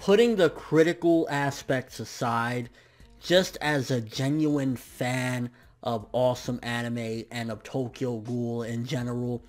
putting the critical aspects aside, just as a genuine fan of awesome anime and of Tokyo Ghoul in general,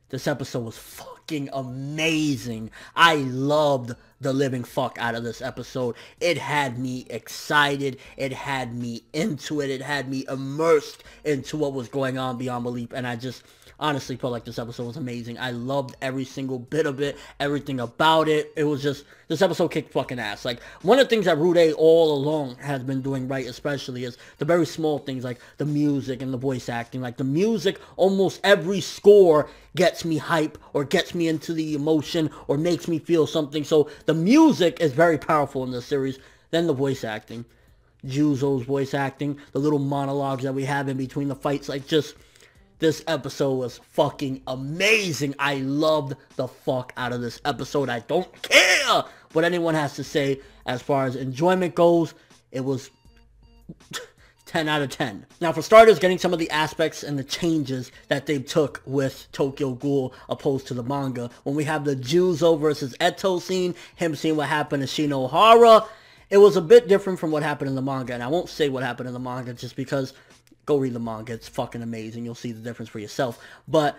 this episode was fucking amazing. I loved the living fuck out of this episode. It had me excited. It had me into it. It had me immersed into what was going on beyond belief. And I just honestly felt like this episode was amazing. I loved every single bit of it, everything about it. It was just, this episode kicked fucking ass. Like, one of the things that Rude all along has been doing right, especially, is the very small things like the music and the voice acting. Like, the music, almost every score gets me hype or gets me into the emotion or makes me feel something. So the music is very powerful in this series. Then the voice acting, Juzo's voice acting, the little monologues that we have in between the fights, like, just, this episode was fucking amazing. I loved the fuck out of this episode. I don't care what anyone has to say as far as enjoyment goes. It was 10 out of 10. Now, for starters, getting some of the aspects and the changes that they took with Tokyo Ghoul opposed to the manga. When we have the Juzo versus Eto scene, him seeing what happened to Shinohara, it was a bit different from what happened in the manga. And I won't say what happened in the manga just because go read the manga. It's fucking amazing. You'll see the difference for yourself. But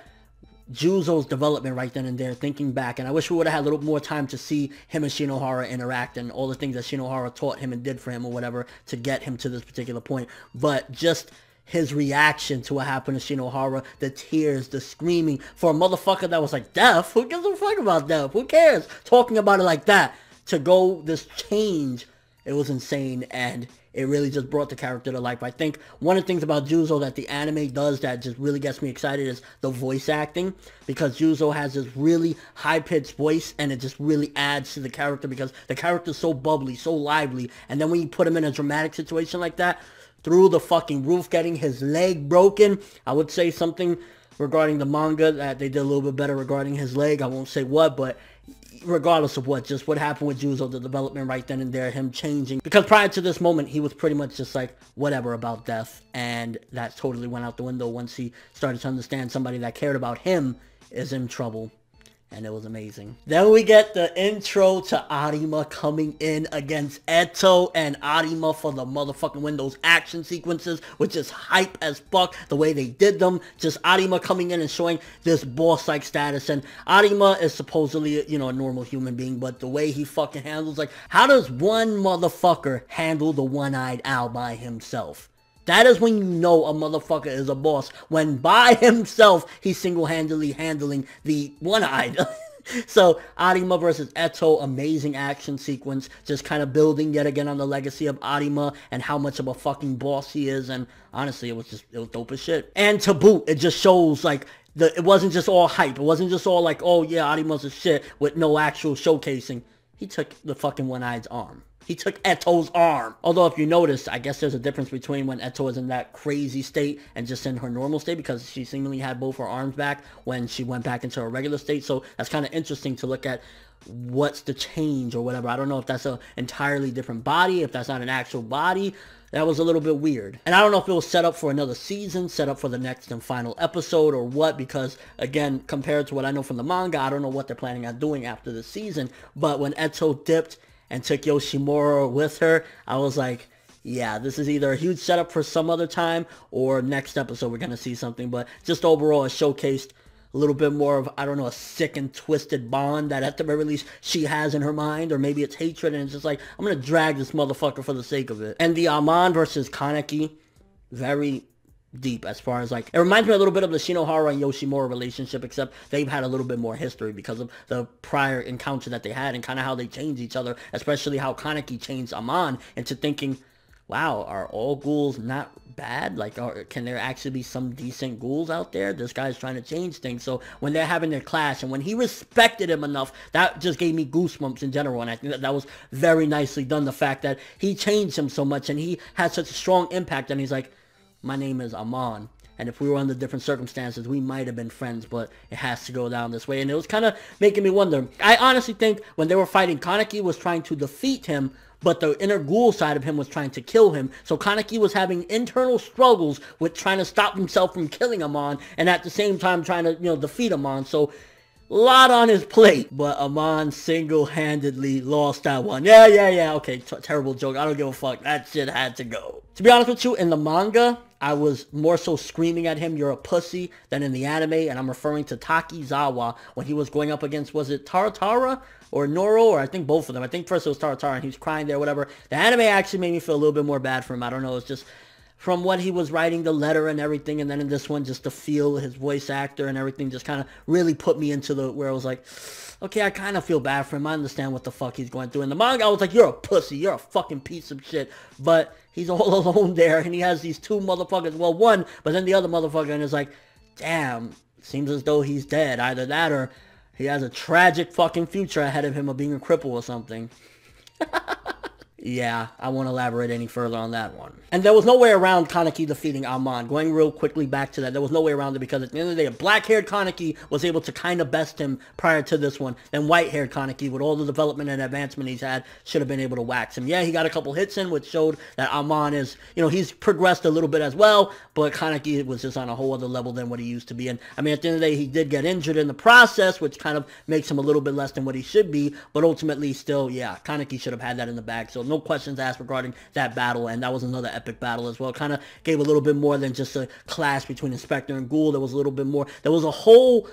Juzo's development right then and there, thinking back, and I wish we would have had a little more time to see him and Shinohara interact and all the things that Shinohara taught him and did for him or whatever to get him to this particular point. But just his reaction to what happened to Shinohara, the tears, the screaming, for a motherfucker that was like, death? Who gives a fuck about death? Who cares? Talking about it like that, to go this change, it was insane, and it really just brought the character to life. I think one of the things about Juzo that the anime does that just really gets me excited is the voice acting, because Juzo has this really high-pitched voice, and it just really adds to the character because the character's so bubbly, so lively, and then when you put him in a dramatic situation like that, through the fucking roof, getting his leg broken, I would say something regarding the manga that they did a little bit better regarding his leg. I won't say what, but regardless of what, just what happened with Juzo, the development right then and there, him changing. Because prior to this moment, he was pretty much just like, whatever about death. And that totally went out the window once he started to understand somebody that cared about him is in trouble. And it was amazing. Then we get the intro to Arima coming in against Eto, and Arima for the motherfucking win. Those action sequences, which is hype as fuck, the way they did them. Just Arima coming in and showing this boss-like status. And Arima is supposedly, you know, a normal human being, but the way he fucking handles, like, how does one motherfucker handle the one-eyed owl by himself? That is when you know a motherfucker is a boss. When by himself, he's single-handedly handling the one-eyed. So, Arima versus Eto, amazing action sequence. Just kind of building yet again on the legacy of Arima and how much of a fucking boss he is. And honestly, it was dope as shit. And to boot, it just shows, like, it wasn't just all hype. It wasn't just all like, oh yeah, Arima's a shit with no actual showcasing. He took the fucking one-eyed's arm. He took Eto's arm. Although, if you notice, I guess there's a difference between when Eto is in that crazy state and just in her normal state, because she seemingly had both her arms back when she went back into her regular state. So that's kind of interesting to look at what's the change or whatever. I don't know if that's an entirely different body, if that's not an actual body. That was a little bit weird. And I don't know if it was set up for another season, set up for the next and final episode or what, because, again, compared to what I know from the manga, I don't know what they're planning on doing after the season. But when Eto dipped and took Yoshimura with her, I was like, yeah, this is either a huge setup for some other time or next episode we're going to see something. But just overall, it showcased a little bit more of, I don't know, a sick and twisted bond that at the very least she has in her mind, or maybe it's hatred and it's just like, I'm going to drag this motherfucker for the sake of it. And the Amon versus Kaneki, very deep as far as, like, it reminds me a little bit of the Shinohara and Yoshimura relationship, except they've had a little bit more history because of the prior encounter that they had and kind of how they changed each other, especially how Kaneki changed Amon into thinking, wow, are all ghouls not bad? Like, can there actually be some decent ghouls out there? This guy's trying to change things. So when they're having their clash and when he respected him enough, that just gave me goosebumps in general. And I think that was very nicely done. The fact that he changed him so much and he had such a strong impact, and he's like, my name is Amon, and if we were under different circumstances, we might have been friends, but it has to go down this way. And it was kind of making me wonder. I honestly think when they were fighting, Kaneki was trying to defeat him, but the inner ghoul side of him was trying to kill him. So Kaneki was having internal struggles with trying to stop himself from killing Amon, and at the same time trying to, you know, defeat Amon. So lot on his plate. But Amon single-handedly lost that one. Yeah. Okay, terrible joke. I don't give a fuck. That shit had to go. To be honest with you, in the manga, I was more so screaming at him, "You're a pussy," than in the anime, and I'm referring to Takizawa when he was going up against, was it Taratara or Noro, or I think both of them. I think first it was Taratara, and he was crying there, whatever. The anime actually made me feel a little bit more bad for him. I don't know, it's just from what he was writing, the letter and everything, and then in this one, just to feel his voice actor and everything just kind of really put me into the, where I was like, okay, I kind of feel bad for him. I understand what the fuck he's going through. In the manga, I was like, you're a pussy. You're a fucking piece of shit. But he's all alone there, and he has these two motherfuckers. Well, one, but then the other motherfucker, and it's like, damn, seems as though he's dead. Either that or he has a tragic fucking future ahead of him of being a cripple or something. Yeah, I won't elaborate any further on that one. And there was no way around Kaneki defeating Amon. Going real quickly back to that, there was no way around it because at the end of the day, black-haired Kaneki was able to kind of best him prior to this one. Then white-haired Kaneki, with all the development and advancement he's had, should have been able to wax him. Yeah, he got a couple hits in, which showed that Amon is, you know, he's progressed a little bit as well, but Kaneki was just on a whole other level than what he used to be. And I mean, at the end of the day, he did get injured in the process, which kind of makes him a little bit less than what he should be, but ultimately still, yeah, Kaneki should have had that in the bag. So no questions asked regarding that battle, and that was another epic battle as well. Kind of gave a little bit more than just a clash between Inspector and Ghoul. There was a little bit more. There was a whole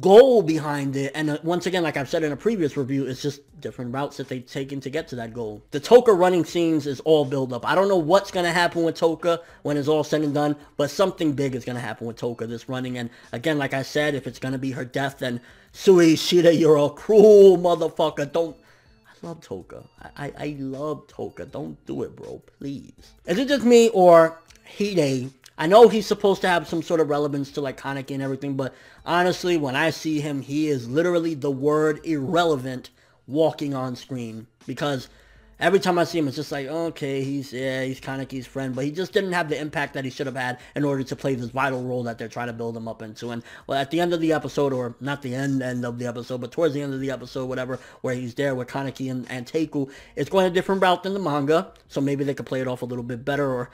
goal behind it, and once again, like I've said in a previous review, it's just different routes that they've taken to get to that goal. The Toka running scenes is all build up. I don't know what's going to happen with Toka when it's all said and done, but something big is going to happen with Toka this running. And again, like I said, if it's going to be her death, then Sui Ishida, you're a cruel motherfucker. Don't. I love Toka. I love Toka. Don't do it, bro. Please. Is it just me or Hide? I know he's supposed to have some sort of relevance to like Kaneki and everything, but honestly, when I see him, he is literally the word irrelevant walking on screen. Because every time I see him, it's just like, okay, he's Kaneki's friend, but he just didn't have the impact that he should have had in order to play this vital role that they're trying to build him up into. And well, at the end of the episode, or not the end of the episode, but towards the end of the episode, whatever, where he's there with Kaneki and Teiku, it's going a different route than the manga, so maybe they could play it off a little bit better, or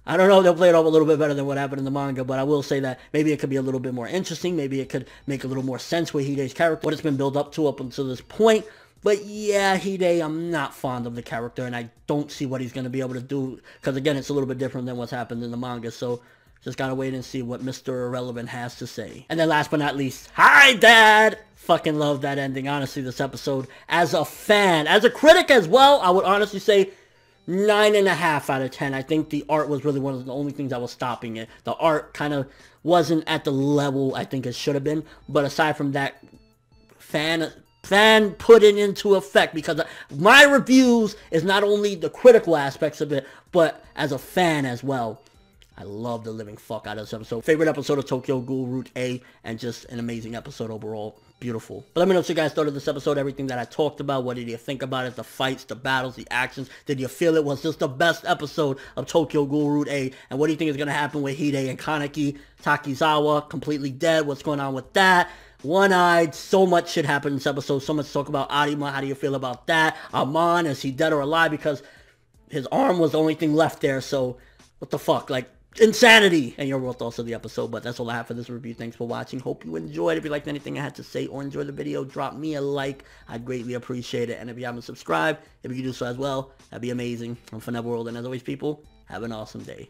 I don't know, they'll play it off a little bit better than what happened in the manga, but I will say that maybe it could be a little bit more interesting, maybe it could make a little more sense with Hide's character, what it's been built up until this point. But yeah, Hide, I'm not fond of the character, and I don't see what he's going to be able to do, because again, it's a little bit different than what's happened in the manga, so just gotta wait and see what Mr. Irrelevant has to say. And then last but not least, hi Dad! Fucking love that ending, honestly, this episode. As a fan, as a critic as well, I would honestly say 9.5 out of 10. I think the art was really one of the only things that was stopping it. The art kind of wasn't at the level I think it should have been, but aside from that, fan put it into effect, because my reviews is not only the critical aspects of it, but as a fan as well. I love the living fuck out of this episode. Favorite episode of Tokyo Ghoul Route A, and just an amazing episode overall. Beautiful. But let me know what you guys thought of this episode, everything that I talked about. What did you think about it? The fights, the battles, the actions. Did you feel it was just the best episode of Tokyo Ghoul Route A? And what do you think is going to happen with Hide and Kaneki? Takizawa, completely dead. What's going on with that? One-eyed. So much shit happened in this episode. So much to talk about. Arima, how do you feel about that? Amon, is he dead or alive? Because his arm was the only thing left there. So, what the fuck? Like, insanity. And your world thoughts of the episode. But that's all I have for this review. Thanks for watching. Hope you enjoyed. If you liked anything I had to say or enjoyed the video, drop me a like. I'd greatly appreciate it. And if you haven't subscribed, if you could do so as well, that'd be amazing. I'm ForneverWorld, and as always, people, have an awesome day.